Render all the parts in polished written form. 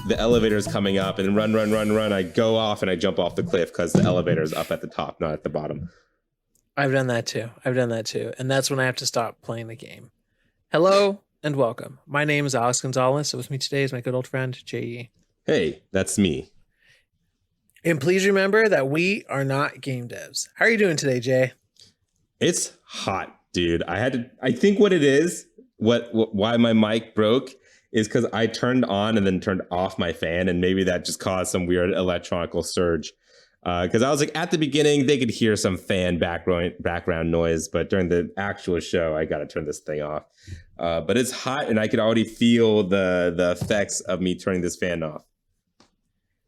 the elevator is coming up and run, run, run, run. I go off and I jump off the cliff because the elevator is up at the top, not at the bottom. I've done that too. And that's when I have to stop playing the game. Hello and welcome. My name is Alex Gonzalez. With me today is my good old friend, J.E. Hey, that's me. And please remember that we are not game devs. How are you doing today, Jay? It's hot, dude. I think what it is, why my mic broke is because I turned on and then turned off my fan, and maybe that just caused some weird electronical surge. Because I was like, at the beginning, they could hear some fan background noise, but during the actual show, I got to turn this thing off. But it's hot, and I could already feel the effects of me turning this fan off.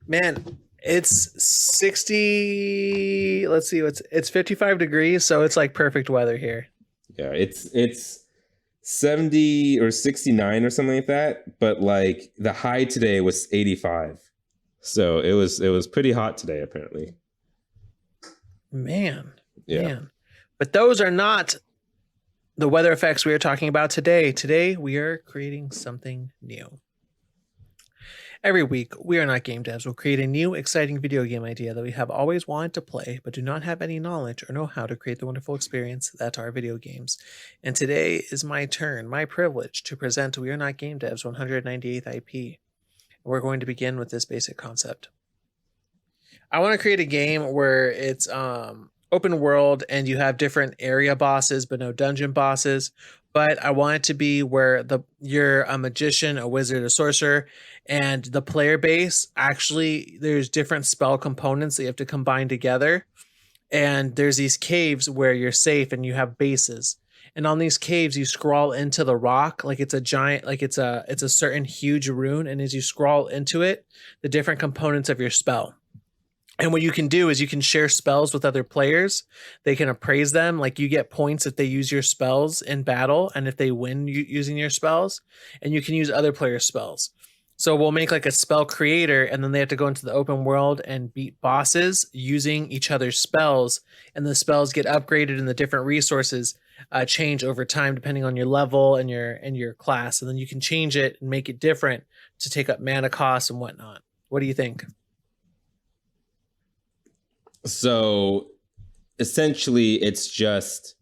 Man, it's 60. Let's see, it's 55 degrees, so it's like perfect weather here. Yeah, it's 70 or 69 or something like that, but like the high today was 85. So it was pretty hot today, apparently. Man. But those are not the weather effects we are talking about today. Today, we are creating something new. Every week, we are not game devs. We'll create a new, exciting video game idea that we have always wanted to play, but do not have any knowledge or know how to create the wonderful experience that are video games. And today is my turn, my privilege, to present We Are Not Game Devs 198th IP. We're going to begin with this basic concept. I want to create a game where it's open world and you have different area bosses, but no dungeon bosses. But I want it to be where you're a magician, a wizard, a sorcerer, and the player base, actually, there's different spell components that you have to combine together. And there's these caves where you're safe and you have bases. And on these caves, you scroll into the rock like it's a giant, like it's a certain huge rune. And as you scroll into it, the different components of your spell. And what you can do is you can share spells with other players. They can appraise them. Like you get points if they use your spells in battle and if they win using your spells. And you can use other players' spells. So we'll make like a spell creator, and then they have to go into the open world and beat bosses using each other's spells. And the spells get upgraded and the different resources change over time depending on your level and your class. And then you can change it and make it different to take up mana costs and whatnot. What do you think? So essentially it's just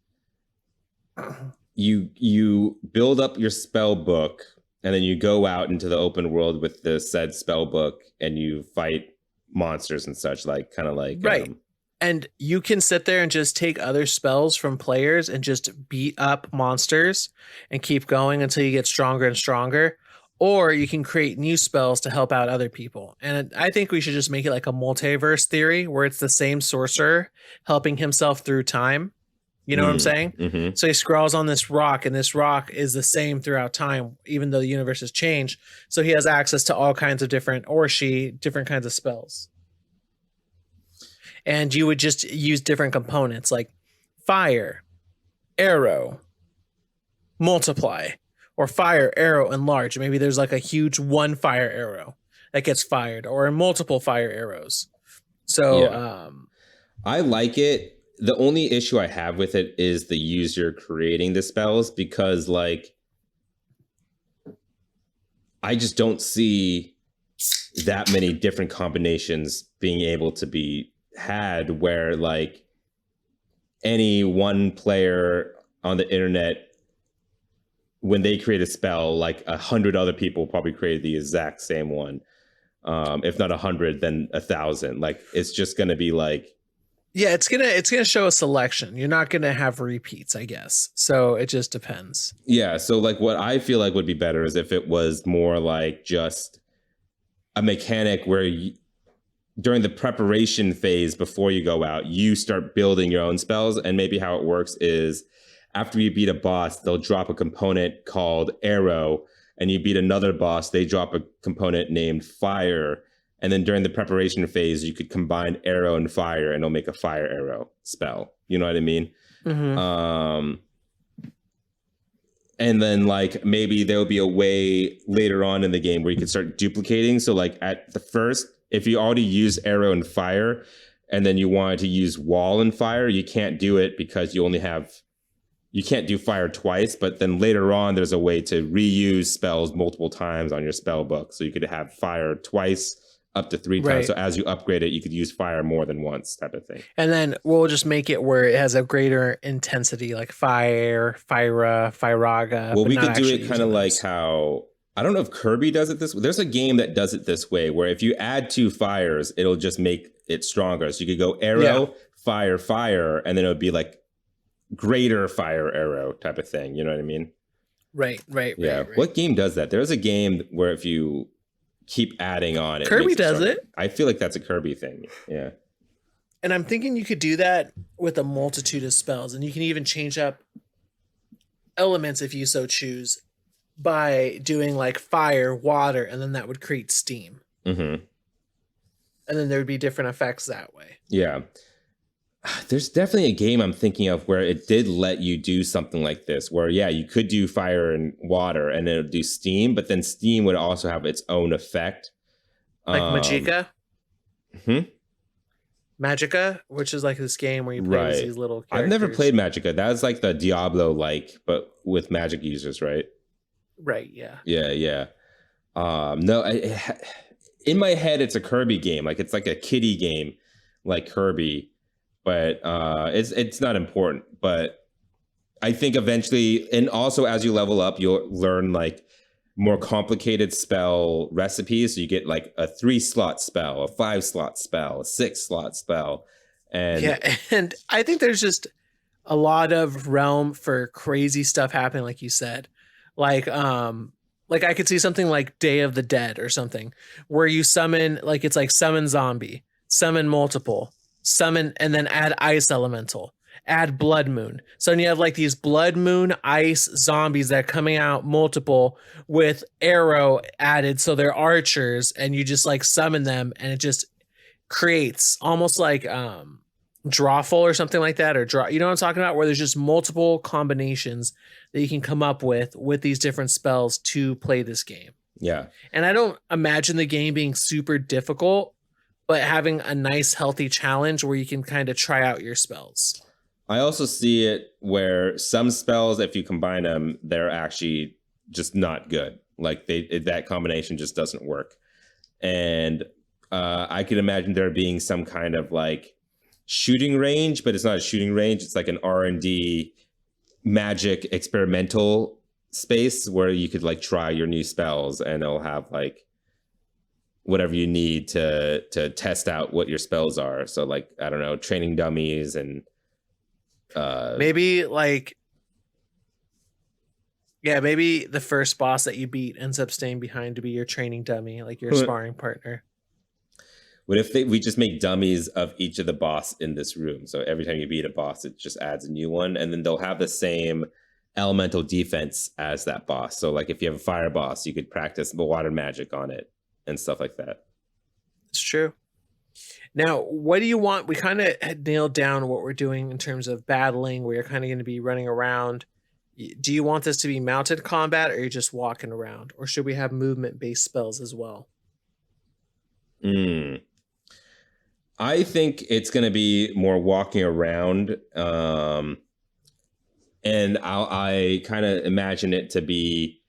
you build up your spell book and then you go out into the open world with the said spell book and you fight monsters and such, like kind of like right. And you can sit there and just take other spells from players and just beat up monsters and keep going until you get stronger and stronger. Or you can create new spells to help out other people. And I think we should just make it like a multiverse theory where it's the same sorcerer helping himself through time. You know what I'm saying? Mm-hmm. So he scrawls on this rock, and this rock is the same throughout time, even though the universe has changed. So he has access to all kinds of different kinds of spells. And you would just use different components like fire, arrow, multiply, or fire, arrow, enlarge. Maybe there's like a huge one fire arrow that gets fired, or multiple fire arrows. So yeah. I like it. The only issue I have with it is the user creating the spells, because like I just don't see that many different combinations being able to be had where like any one player on the internet, when they create a spell, like 100 other people probably created the exact same one. If not 100, then 1,000. Like it's just going to be like, yeah, it's gonna show a selection. You're not gonna have repeats, I guess. So it just depends. Yeah. So like what I feel like would be better is if it was more like just a mechanic where during the preparation phase before you go out, you start building your own spells. And maybe how it works is after you beat a boss, they'll drop a component called arrow, and you beat another boss, they drop a component named fire. And then during the preparation phase, you could combine arrow and fire, and it'll make a fire arrow spell. You know what I mean? Mm-hmm. And then like maybe there'll be a way later on in the game where you can start duplicating. So like at the first, if you already use arrow and fire, and then you wanted to use wall and fire, you can't do it because you only have you can't do fire twice, but then later on there's a way to reuse spells multiple times on your spell book. So you could have fire twice up to 3 times. Right. So as you upgrade it, you could use fire more than once, type of thing. And then we'll just make it where it has a greater intensity, like fire, Fyra, Fyraga. Well, but we not could do actually it kind of using like those. how, I don't know if Kirby does it this way. There's a game that does it this way, where if you add 2 fires, it'll just make it stronger. So you could go arrow, fire, fire, and then it would be like greater fire arrow type of thing. You know what I mean? Right. Yeah. What game does that? There's a game where if you keep adding on, it Kirby makes does stronger. it. I feel like that's a Kirby thing. Yeah. And I'm thinking you could do that with a multitude of spells, and you can even change up elements if you so choose by doing like fire, water, and then that would create steam. Mm-hmm. And then there would be different effects that way. Yeah. There's definitely a game I'm thinking of where it did let you do something like this, where, yeah, you could do fire and water and then it would do steam, but then steam would also have its own effect. Like Magicka? Hmm? Magica, which is like this game where you play as these little characters. I've never played Magicka. That was like the Diablo-like, but with magic users, right? Right, yeah. Yeah. No, in my head, it's a Kirby game. Like, it's like a kiddie game like Kirby, but it's not important. But I think eventually, and also as you level up, you'll learn like more complicated spell recipes. So you get like a 3-slot spell, a 5-slot spell, a 6-slot spell. And yeah, and I think there's just a lot of realm for crazy stuff happening, like you said. Like I could see something like Day of the Dead or something, where you summon, like it's like summon zombie, summon multiple, summon, and then add ice elemental, add blood moon. So then you have like these blood moon ice zombies that are coming out multiple with arrow added, so they're archers, and you just like summon them, and it just creates almost like drawful or something like that, or draw, you know what I'm talking about, where there's just multiple combinations that you can come up with these different spells to play this game. yeah. And I don't imagine the game being super difficult, but having a nice healthy challenge where you can kind of try out your spells. I also see it where some spells, if you combine them, they're actually just not good. Like that combination just doesn't work. And I could imagine there being some kind of like shooting range, but it's not a shooting range. It's like an R&D magic experimental space where you could like try your new spells, and it'll have like whatever you need to test out what your spells are. So like, I don't know, training dummies and maybe like, yeah, maybe the first boss that you beat ends up staying behind to be your training dummy, like your sparring partner. What if we just make dummies of each of the boss in this room? So every time you beat a boss, it just adds a new one, and then they'll have the same elemental defense as that boss. So like if you have a fire boss, you could practice the water magic on it and stuff like that. It's true. Now, what do you want? We kind of had nailed down what we're doing in terms of battling. We're kind of going to be running around. Do you want this to be mounted combat, or you're just walking around? Or should we have movement-based spells as well? I think it's going to be more walking around. And I kind of imagine it to be,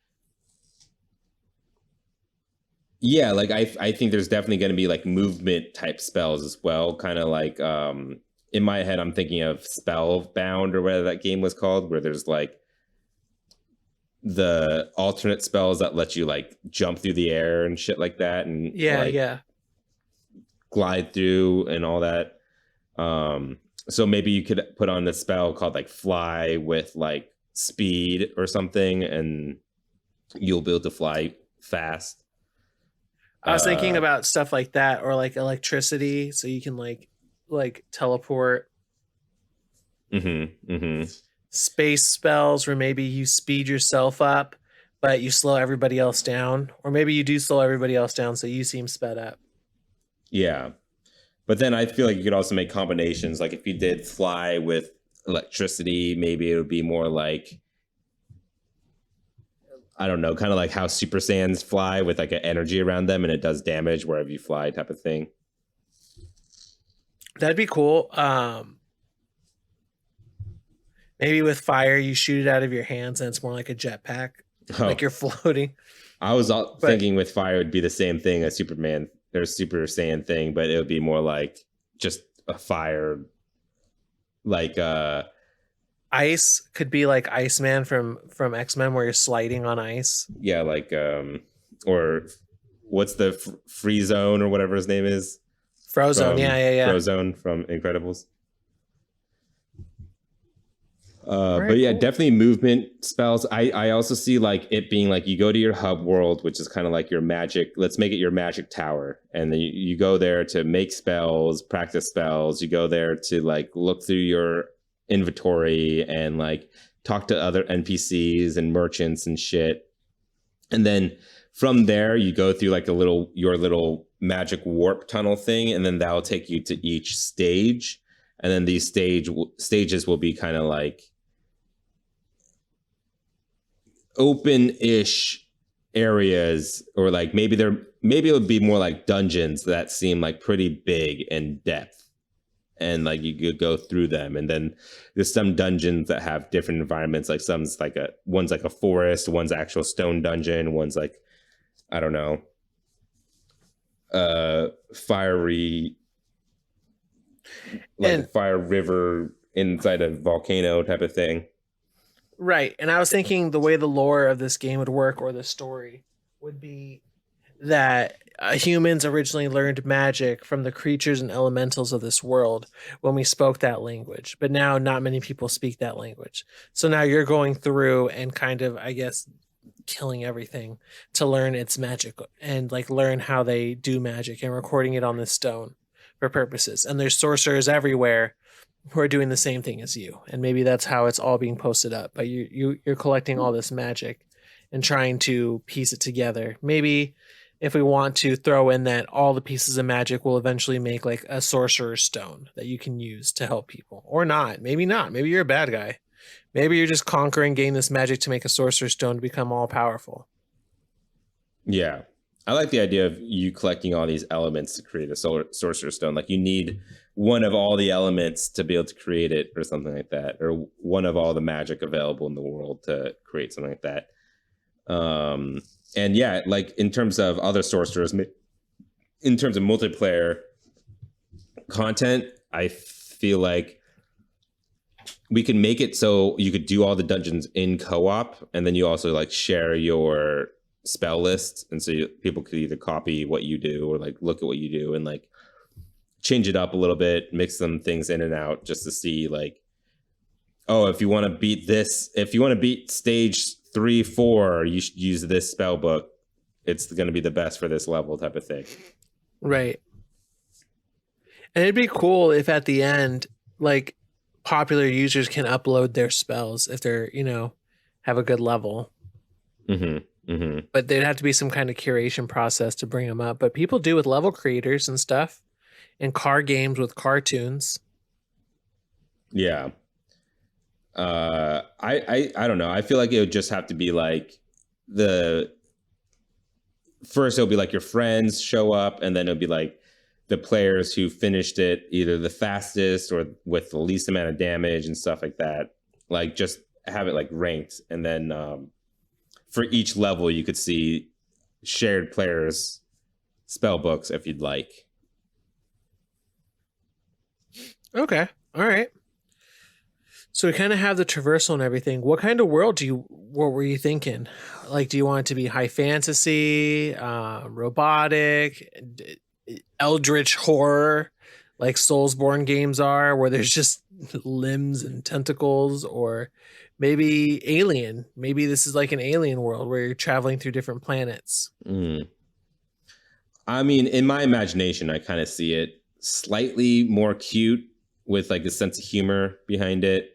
yeah, like I think there's definitely going to be like movement type spells as well. Kind of like in my head, I'm thinking of Spellbound or whatever that game was called, where there's like the alternate spells that let you like jump through the air and shit like that. And Yeah. Glide through and all that. So maybe you could put on the spell called like fly with like speed or something, and you'll be able to fly fast. I was thinking about stuff like that, or like electricity, so you can like teleport. Space spells where maybe you speed yourself up, but you slow everybody else down, or maybe you do slow everybody else down, so you seem sped up. Yeah. But then I feel like you could also make combinations. Like if you did fly with electricity, maybe it would be more like, I don't know, kind of like how Super Saiyans fly with like an energy around them, and it does damage wherever you fly type of thing. That'd be cool. Maybe with fire, you shoot it out of your hands and it's more like a jetpack, like Oh, you're floating. I was But thinking with fire would be the same thing as Superman or Super Saiyan thing, but it would be more like just a fire, like ice could be like Iceman from X-Men, where you're sliding on ice. yeah, like or what's the free zone or whatever his name is Frozone, yeah, from yeah, yeah. Frozone from Incredibles. All But right, yeah, cool. definitely movement spells. I also see like it being like you go to your hub world, which is kind of like your magic. Let's make it your magic tower, and then you go there to make spells, practice spells. You go there to like look through your inventory and like talk to other NPCs and merchants and shit. And then from there, you go through like your little magic warp tunnel thing, and then that'll take you to each stage. And then these stages will be kind of like open-ish areas, or like maybe it would be more like dungeons that seem like pretty big in depth, and like you could go through them. And then there's some dungeons that have different environments, like one's like a forest, one's actual stone dungeon, one's like, I don't know, fiery, like a And fire river inside a volcano type of thing. right, and I was thinking the way the lore of this game would work, or the story, would be that humans originally learned magic from the creatures and elementals of this world when we spoke that language, but now not many people speak that language. So now you're going through and kind of, I guess, killing everything to learn its magic and like learn how they do magic and recording it on this stone for purposes. And there's sorcerers everywhere who are doing the same thing as you, and maybe that's how it's all being posted up. But you're collecting all this magic and trying to piece it together. Maybe if we want to throw in that all the pieces of magic will eventually make like a sorcerer's stone that you can use to help people, or not. Maybe not. Maybe you're a bad guy. Maybe you're just conquering, gain this magic to make a sorcerer's stone to become all powerful. Yeah. I like the idea of you collecting all these elements to create a sorcerer's stone. Like you need one of all the elements to be able to create it, or something like that, or one of all the magic available in the world to create something like that. And yeah, like in terms of other sorcerers, in terms of multiplayer content, I feel like we can make it so you could do all the dungeons in co-op, and then you also like share your spell list, and so people could either copy what you do or like look at what you do and like change it up a little bit, mix some things in and out, just to see like, oh, if you want to beat this, if you want to beat stage 3-4, you should use this spell book. It's going to be the best for this level, type of thing. Right. And it'd be cool if at the end, like, popular users can upload their spells if they're, have a good level. Mm-hmm. Mm-hmm. But there'd have to be some kind of curation process to bring them up. But people do with level creators and stuff, and car games with cartoons. Yeah. I don't know. I feel like it would just have to be like the first it'll be like your friends show up, and then it'll be like the players who finished it either the fastest or with the least amount of damage and stuff like that. Like just have it like ranked, and then for each level you could see shared players spell books if you'd like. Okay. All right. So we kind of have the traversal and everything. What kind of world what were you thinking? Like, do you want it to be high fantasy, robotic, eldritch horror, like Soulsborne games are, where there's just limbs and tentacles, or maybe alien? Maybe this is like an alien world where you're traveling through different planets. Mm. I mean, in my imagination, I kind of see it slightly more cute with like a sense of humor behind it.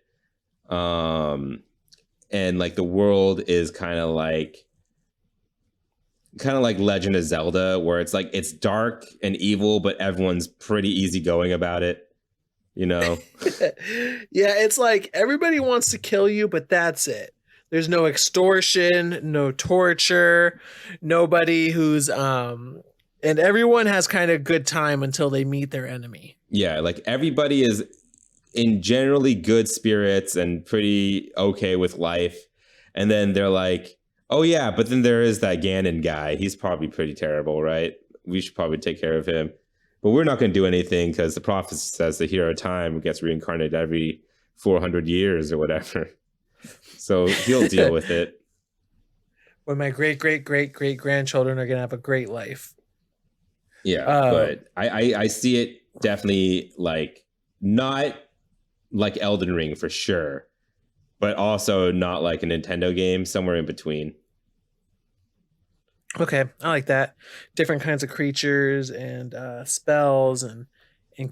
And like the world is kind of like Legend of Zelda, where it's like it's dark and evil, but everyone's pretty easygoing about it, you know? Yeah, it's like everybody wants to kill you, but that's it. There's no extortion, no torture, nobody who's and everyone has kind of good time until they meet their enemy. Yeah, like everybody is in generally good spirits and pretty okay with life. And then they're like, oh yeah, but then there is that Ganon guy. He's probably pretty terrible, right? We should probably take care of him. But we're not going to do anything because the prophecy says the hero of time gets reincarnated every 400 years or whatever. So he'll deal with it. When my great grandchildren are going to have a great life. Yeah, but I see it definitely like not like Elden Ring for sure, but also not like a Nintendo game, somewhere in between. Okay, I like that. Different kinds of creatures and spells and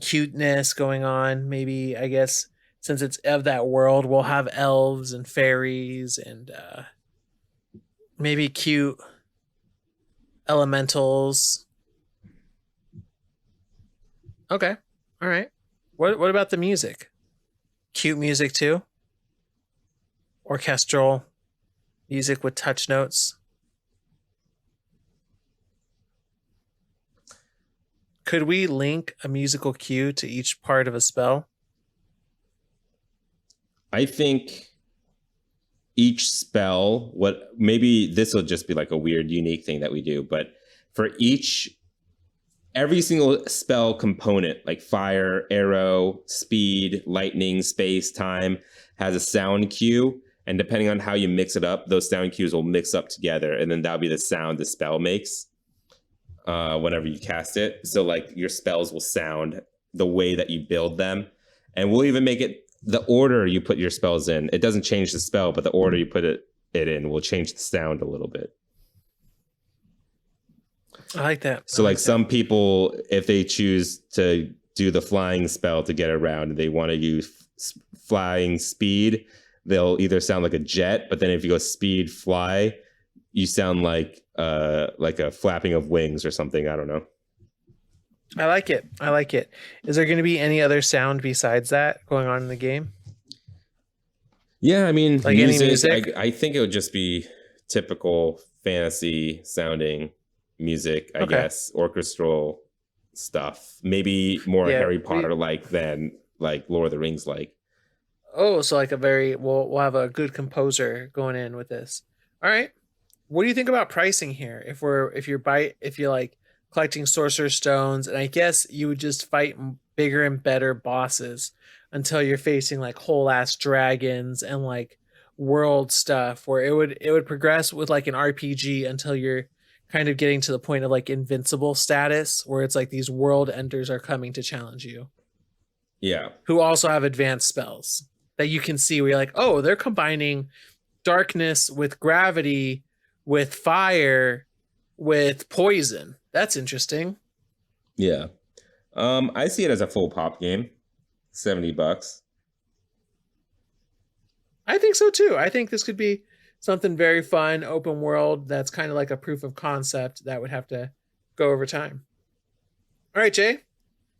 cuteness going on. Maybe I guess since it's of that world, we'll have elves and fairies and maybe cute elementals. Okay, all right. What about the music? Cute music too. Orchestral music with touch notes. Could we link a musical cue to each part of a spell? I think each spell, what maybe this will just be like a weird, unique thing that we do, but for every single spell component, like fire, arrow, speed, lightning, space, time, has a sound cue. And depending on how you mix it up, those sound cues will mix up together. And then that'll be the sound the spell makes whenever you cast it. So like your spells will sound the way that you build them. And we'll even make it the order you put your spells in. It doesn't change the spell, but the order you put it in will change the sound a little bit. I like that. So like some people, if they choose to do the flying spell to get around and they want to use flying speed, they'll either sound like a jet, but then if you go speed fly, you sound like a flapping of wings or something. I don't know. I like it. I like it. Is there going to be any other sound besides that going on in the game? Yeah, I mean, like music, any music? I think it would just be typical fantasy sounding music, I guess, orchestral stuff. Maybe more Harry Potter like than like Lord of the Rings like. Oh, so like we'll have a good composer going in with this. All right. What do you think about pricing here? If you're like collecting sorcerer's stones, and I guess you would just fight bigger and better bosses until you're facing like whole ass dragons and like world stuff where it would progress with like an RPG until you're kind of getting to the point of like invincible status where it's like these world enders are coming to challenge you. Yeah. Who also have advanced spells that you can see where you're like, oh, they're combining darkness with gravity, with fire, with poison. That's interesting. Yeah. I see it as a full pop game. $70. I think so too. I think this could be something very fun, open world that's kind of like a proof of concept that would have to go over time. All right, Jay,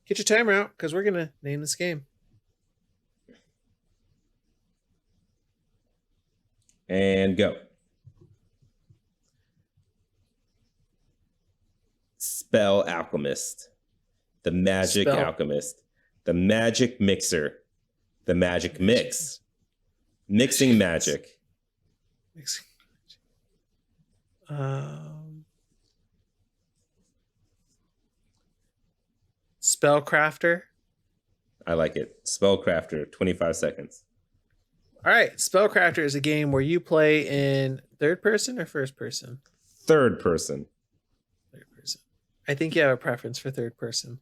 get your timer out because we're going to name this game. And go. Spell Alchemist. The Magic Alchemist. The Magic Mixer. The Magic Mix. Mixing magic. Mixing Spellcrafter. I like it. Spellcrafter, 25 seconds. All right. Spellcrafter is a game where you play in third person or first person? Third person. Third person. I think you have a preference for third person.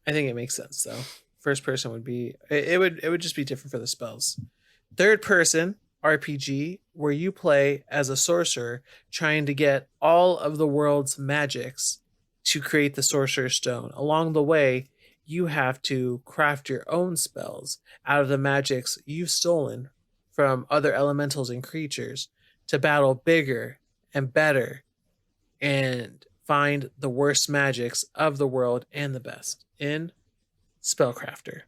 I think it makes sense though. First person would be it would just be different for the spells. Third person RPG where you play as a sorcerer trying to get all of the world's magics to create the sorcerer's stone. Along the way, you have to craft your own spells out of the magics you've stolen from other elementals and creatures to battle bigger and better and find the worst magics of the world and the best in Spellcrafter.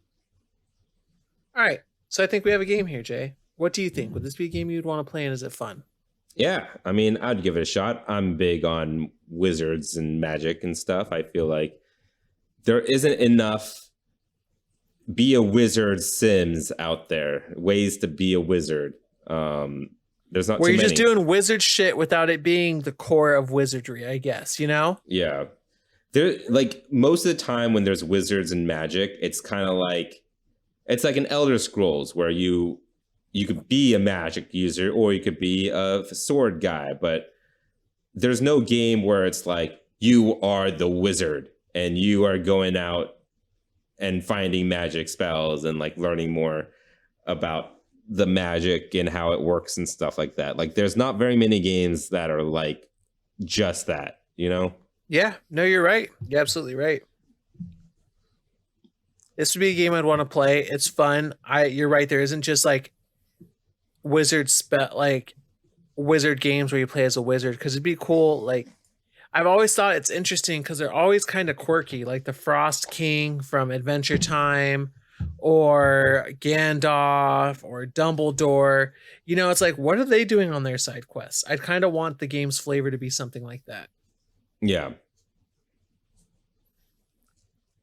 All right, so I think we have a game here, Jay. What do you think? Would this be a game you'd want to play, and is it fun? Yeah, I mean, I'd give it a shot. I'm big on wizards and magic and stuff. I feel like there isn't enough be a wizard Sims out there. Ways to be a wizard. There's not Where too you're many. just doing wizard shit without it being the core of wizardry, I guess, you know? Yeah. There, like most of the time when there's wizards and magic, it's kind of like it's like an Elder Scrolls where you could be a magic user or you could be a sword guy, but there's no game where it's like you are the wizard and you are going out and finding magic spells and like learning more about the magic and how it works and stuff like that. Like there's not very many games that are like just that, you know? Yeah, no, you're right. You're absolutely right. This would be a game I'd want to play. It's fun. You're right. There isn't just like wizard games where you play as a wizard, because it'd be cool. Like I've always thought it's interesting because they're always kind of quirky, like the Frost King from Adventure Time or Gandalf or Dumbledore. You know, it's like, what are they doing on their side quests? I'd kind of want the game's flavor to be something like that. Yeah.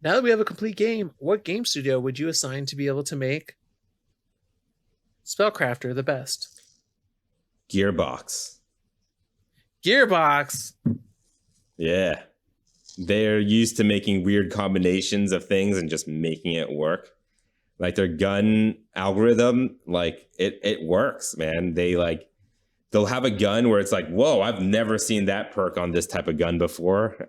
Now that we have a complete game, what game studio would you assign to be able to make Spellcrafter the best? Gearbox. Gearbox. Yeah. They're used to making weird combinations of things and just making it work. Like their gun algorithm, like it works, man. They'll have a gun where it's like, whoa, I've never seen that perk on this type of gun before.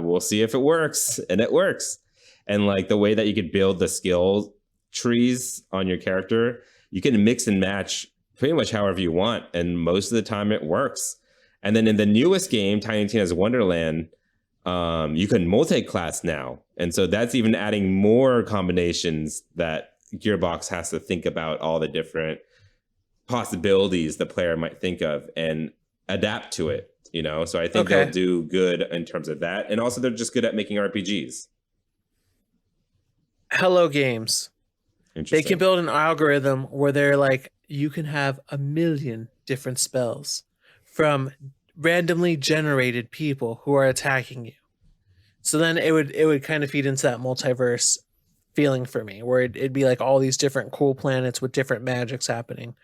We'll see if it works. And it works. And like the way that you could build the skill trees on your character, you can mix and match pretty much however you want. And most of the time it works. And then in the newest game, Tiny Tina's Wonderland, you can multi-class now. And so that's even adding more combinations that Gearbox has to think about all the different possibilities the player might think of and adapt to it, you know? So I think they'll do good in terms of that. And also they're just good at making RPGs. Hello Games. They can build an algorithm where they're like, you can have 1 million different spells from randomly generated people who are attacking you. So then it would kind of feed into that multiverse feeling for me, where it'd be like all these different cool planets with different magics happening.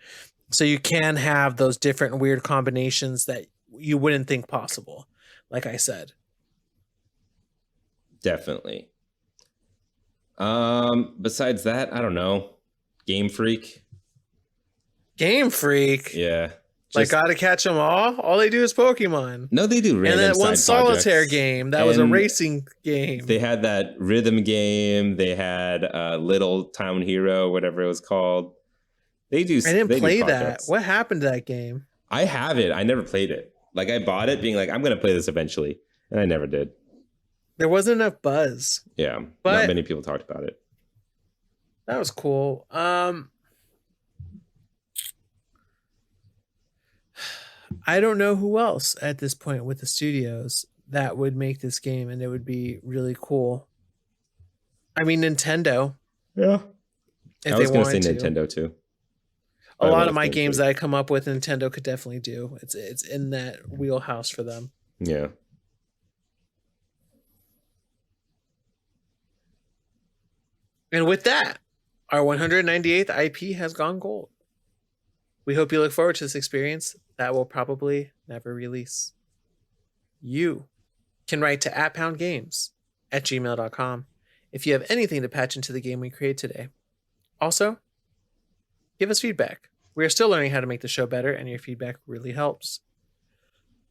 So you can have those different weird combinations that you wouldn't think possible, like I said. Definitely. Besides that, I don't know. Game Freak. Game Freak? Yeah. Like Gotta Catch 'Em All they do is Pokemon. No, they do random and that one side projects. solitaire game that was a racing game. They had that rhythm game. They had Little Town Hero, whatever it was called. I didn't play that. What happened to that game? I have it. I never played it. Like I bought it being like, I'm going to play this eventually. And I never did. There wasn't enough buzz. Yeah. But not many people talked about it. That was cool. I don't know who else at this point with the studios that would make this game and it would be really cool. I mean, Nintendo. Yeah. I was going to say Nintendo too. A lot of my games that I come up with, Nintendo could definitely do. It's in that wheelhouse for them. Yeah. And with that, our 198th IP has gone gold. We hope you look forward to this experience that will probably never release. You can write to @poundgames@gmail.com if you have anything to patch into the game we create today. Also, give us feedback. We are still learning how to make the show better, and your feedback really helps.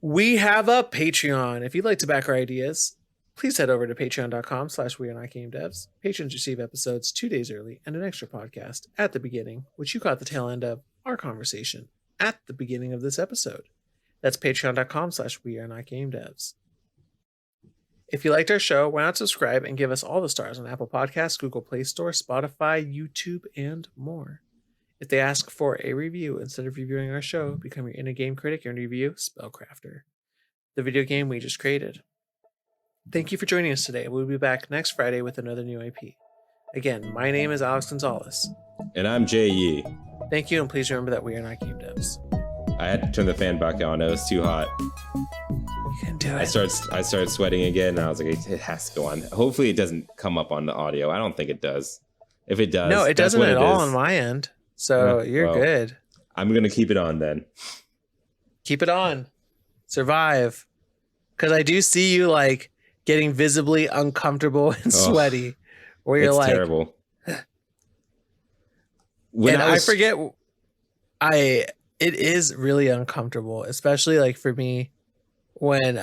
We have a Patreon. If you'd like to back our ideas, please head over to patreon.com/wearenotgamedevs. Patrons receive episodes 2 days early and an extra podcast at the beginning, which you caught the tail end of our conversation at the beginning of this episode. That's patreon.com/wearenotgamedevs. If you liked our show, why not subscribe and give us all the stars on Apple Podcasts, Google Play Store, Spotify, YouTube, and more. If they ask for a review instead of reviewing our show, become your in-game critic and review Spellcrafter, the video game we just created. Thank you for joining us today. We'll be back next Friday with another new IP. Again, my name is Alex Gonzalez. And I'm Jay Yee. Thank you, and please remember that we are not game devs. I had to turn the fan back on. It was too hot. You can do it. I started sweating again, and I was like, it has to go on. Hopefully it doesn't come up on the audio. I don't think it does. If it does, No, it that's doesn't what at it all is. on my end. So you're Well, good. I'm gonna keep it on then. Keep it on. Survive. Because I do see you like getting visibly uncomfortable and Oh, sweaty, where you're it's like, terrible. When and I I was forget. It is really uncomfortable, especially like for me when